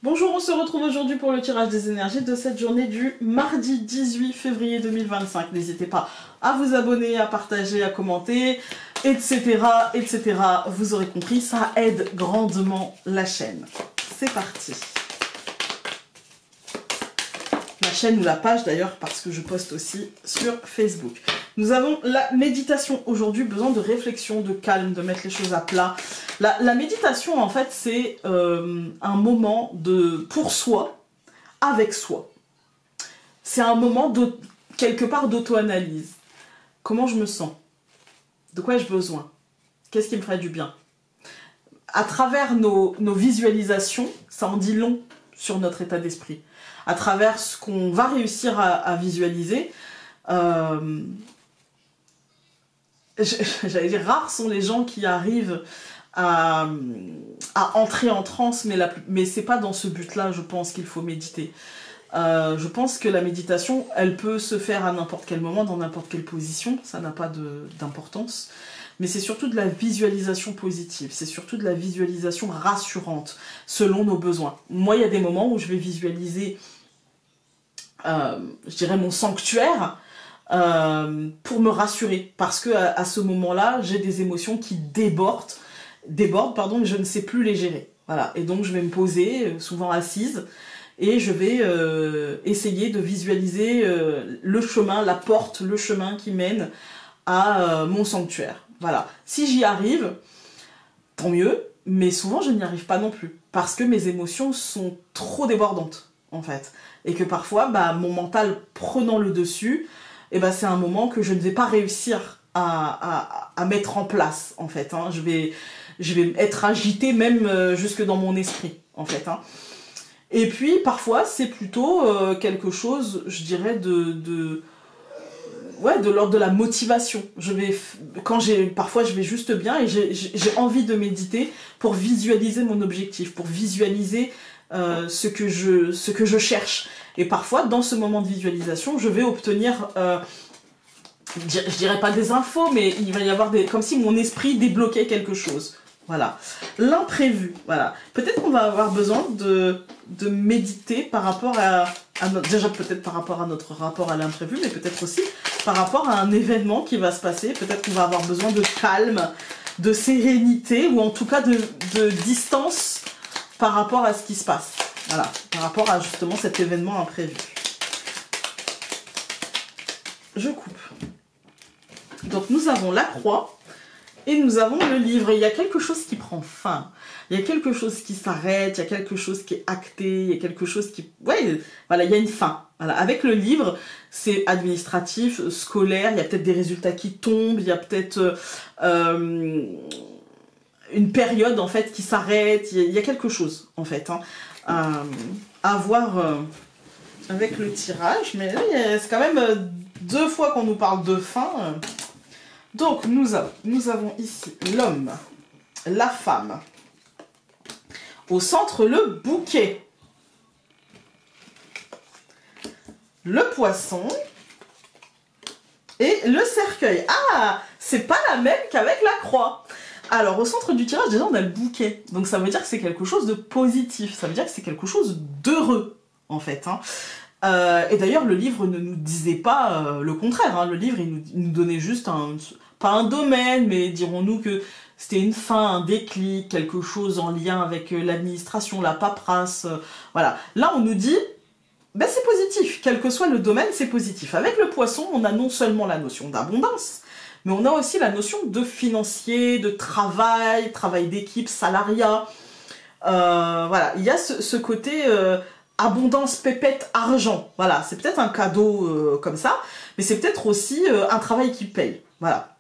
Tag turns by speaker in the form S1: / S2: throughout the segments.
S1: Bonjour, on se retrouve aujourd'hui pour le tirage des énergies de cette journée du mardi 18 février 2025. N'hésitez pas à vous abonner, à partager, à commenter, etc., etc. Vous aurez compris, ça aide grandement la chaîne. C'est parti. La chaîne ou la page d'ailleurs, parce que je poste aussi sur Facebook. Nous avons la méditation aujourd'hui, besoin de réflexion, de calme, de mettre les choses à plat. La méditation, en fait, c'est un moment pour soi, avec soi. C'est un moment quelque part d'auto-analyse. Comment je me sens? De quoi ai-je besoin? Qu'est-ce qui me ferait du bien? À travers nos visualisations, ça en dit long sur notre état d'esprit. À travers ce qu'on va réussir à visualiser, j'allais dire, rares sont les gens qui arrivent à entrer en transe, mais c'est pas dans ce but-là, je pense, qu'il faut méditer. Je pense que la méditation, elle peut se faire à n'importe quel moment, dans n'importe quelle position, ça n'a pas d'importance. Mais c'est surtout de la visualisation positive, c'est surtout de la visualisation rassurante, selon nos besoins. Moi, il y a des moments où je vais visualiser, je dirais, mon sanctuaire, pour me rassurer, parce que à ce moment-là, j'ai des émotions qui débordent, mais je ne sais plus les gérer. Voilà. Et donc je vais me poser, souvent assise, et je vais essayer de visualiser le chemin, la porte, le chemin qui mène à mon sanctuaire. Voilà. Si j'y arrive, tant mieux, mais souvent je n'y arrive pas non plus, parce que mes émotions sont trop débordantes, en fait. Et que parfois, mon mental prenant le dessus, c'est un moment que je ne vais pas réussir à mettre en place, en fait. Hein. Je vais être agitée même jusque dans mon esprit, en fait. Hein. Et puis, parfois, c'est plutôt quelque chose, je dirais, de l'ordre de la motivation. Parfois, je vais juste bien et j'ai envie de méditer pour visualiser mon objectif, pour visualiser ce que je cherche. Et parfois, dans ce moment de visualisation, je vais obtenir, je dirais pas des infos, mais il va y avoir comme si mon esprit débloquait quelque chose. Voilà. L'imprévu. Voilà. Peut-être qu'on va avoir besoin de méditer par rapport déjà peut-être par rapport à notre rapport à l'imprévu, mais peut-être aussi par rapport à un événement qui va se passer. Peut-être qu'on va avoir besoin de calme, de sérénité, ou en tout cas de distance par rapport à ce qui se passe. Voilà, par rapport à justement cet événement imprévu. Je coupe. Donc nous avons la croix et nous avons le livre. Et il y a quelque chose qui prend fin. Il y a quelque chose qui s'arrête, il y a quelque chose qui est acté, il y a quelque chose qui... Ouais, voilà, il y a une fin. Voilà. Avec le livre, c'est administratif, scolaire, il y a peut-être des résultats qui tombent, il y a peut-être... une période en fait qui s'arrête, il y a quelque chose en fait hein, à voir avec le tirage, mais là c'est quand même 2 fois qu'on nous parle de fin. Donc nous avons ici l'homme, la femme, au centre le bouquet, le poisson et le cercueil. Ah, c'est pas la même qu'avec la croix. Alors, au centre du tirage, déjà, on a le bouquet. Donc, ça veut dire que c'est quelque chose de positif. Ça veut dire que c'est quelque chose d'heureux, en fait. Hein. Et d'ailleurs, le livre ne nous disait pas le contraire. Hein. Le livre, il nous donnait juste pas un domaine, mais dirons-nous que c'était une fin, un déclic, quelque chose en lien avec l'administration, la paperasse. Voilà. Là, on nous dit, c'est positif. Quel que soit le domaine, c'est positif. Avec le poisson, on a non seulement la notion d'abondance, mais on a aussi la notion de financier, de travail d'équipe, salariat. Voilà, il y a ce côté abondance, pépette, argent. Voilà, c'est peut-être un cadeau comme ça, mais c'est peut-être aussi un travail qui paye. Voilà.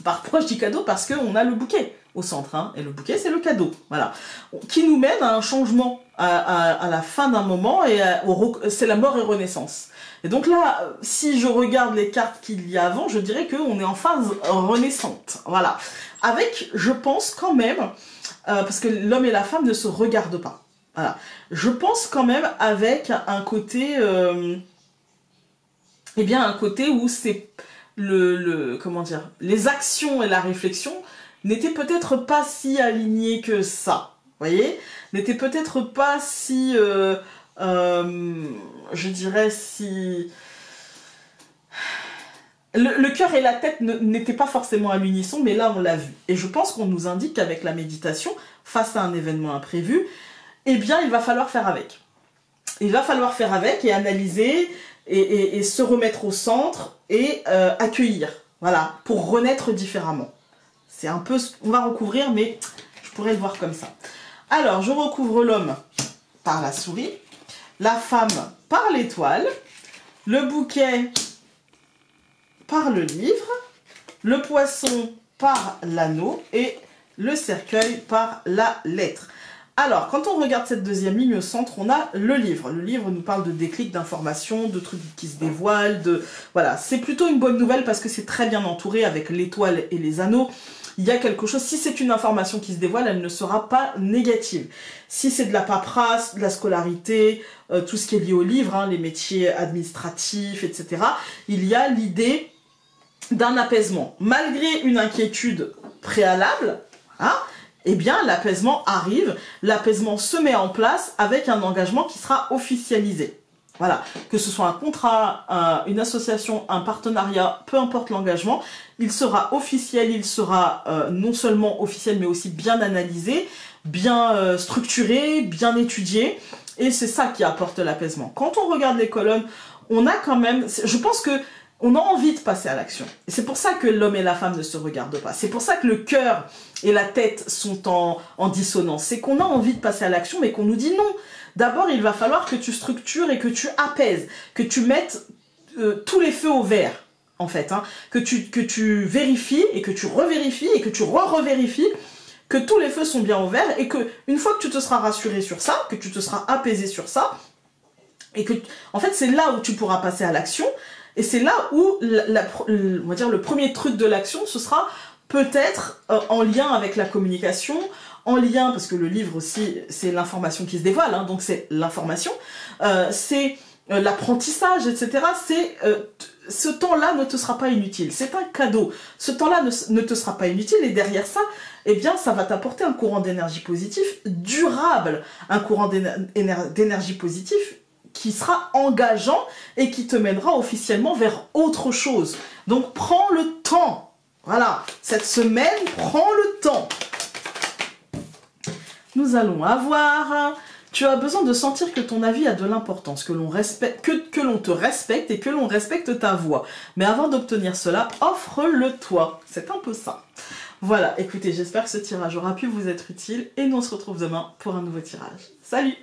S1: Pourquoi je dis cadeau? Parce qu'on a le bouquet au centre, hein, et le bouquet, c'est le cadeau. Voilà. Qui nous mène à un changement à la fin d'un moment, et c'est la mort et renaissance. Et donc là, si je regarde les cartes qu'il y a avant, je dirais qu'on est en phase renaissante. Voilà. Avec, je pense quand même, parce que l'homme et la femme ne se regardent pas. Voilà. Je pense quand même avec un côté, un côté où c'est comment dire, les actions et la réflexion n'étaient peut-être pas si alignées que ça. voyez, n'était peut-être pas si, je dirais si... Le cœur et la tête n'étaient pas forcément à l'unisson, mais là on l'a vu. Et je pense qu'on nous indique qu'avec la méditation, face à un événement imprévu, eh bien il va falloir faire avec. Il va falloir faire avec et analyser et se remettre au centre et accueillir, voilà, pour renaître différemment. C'est un peu, on va recouvrir, mais je pourrais le voir comme ça. Alors, je recouvre l'homme par la souris, la femme par l'étoile, le bouquet par le livre, le poisson par l'anneau et le cercueil par la lettre. Alors, quand on regarde cette deuxième ligne au centre, on a le livre. Le livre nous parle de déclics, d'informations, de trucs qui se dévoilent, de... Voilà, c'est plutôt une bonne nouvelle parce que c'est très bien entouré avec l'étoile et les anneaux. Il y a quelque chose, si c'est une information qui se dévoile, elle ne sera pas négative. Si c'est de la paperasse, de la scolarité, tout ce qui est lié au livre, hein, les métiers administratifs, etc., il y a l'idée d'un apaisement. Malgré une inquiétude préalable, hein, eh bien l'apaisement arrive, l'apaisement se met en place avec un engagement qui sera officialisé. Voilà, que ce soit un contrat, une association, un partenariat, peu importe l'engagement, il sera officiel, il sera non seulement officiel mais aussi bien analysé, bien structuré, bien étudié, et c'est ça qui apporte l'apaisement. Quand on regarde les colonnes, on a quand même, je pense que on a envie de passer à l'action. Et c'est pour ça que l'homme et la femme ne se regardent pas. C'est pour ça que le cœur et la tête sont en dissonance. C'est qu'on a envie de passer à l'action, mais qu'on nous dit non. D'abord, il va falloir que tu structures et que tu apaises, que tu mettes tous les feux au vert, en fait. Hein, que tu vérifies et que tu revérifies et que tu re-revérifies que tous les feux sont bien au vert et que une fois que tu te seras rassuré sur ça, que tu te seras apaisé sur ça, et que, en fait, c'est là où tu pourras passer à l'action. Et c'est là où, on va dire, le premier truc de l'action, ce sera peut-être en lien avec la communication, en lien, parce que le livre aussi, c'est l'information qui se dévoile, hein, donc c'est l'information, c'est l'apprentissage, etc. C'est ce temps-là ne te sera pas inutile, c'est un cadeau. Ce temps-là ne te sera pas inutile, et derrière ça, eh bien, ça va t'apporter un courant d'énergie positif durable, un courant d'énergie positif qui sera engageant et qui te mènera officiellement vers autre chose. Donc, prends le temps. Voilà, cette semaine, prends le temps. Nous allons avoir... Tu as besoin de sentir que ton avis a de l'importance, que l'on respecte, que l'on te respecte et que l'on respecte ta voix. Mais avant d'obtenir cela, offre-le-toi. C'est un peu ça. Voilà, écoutez, j'espère que ce tirage aura pu vous être utile et nous on se retrouve demain pour un nouveau tirage. Salut!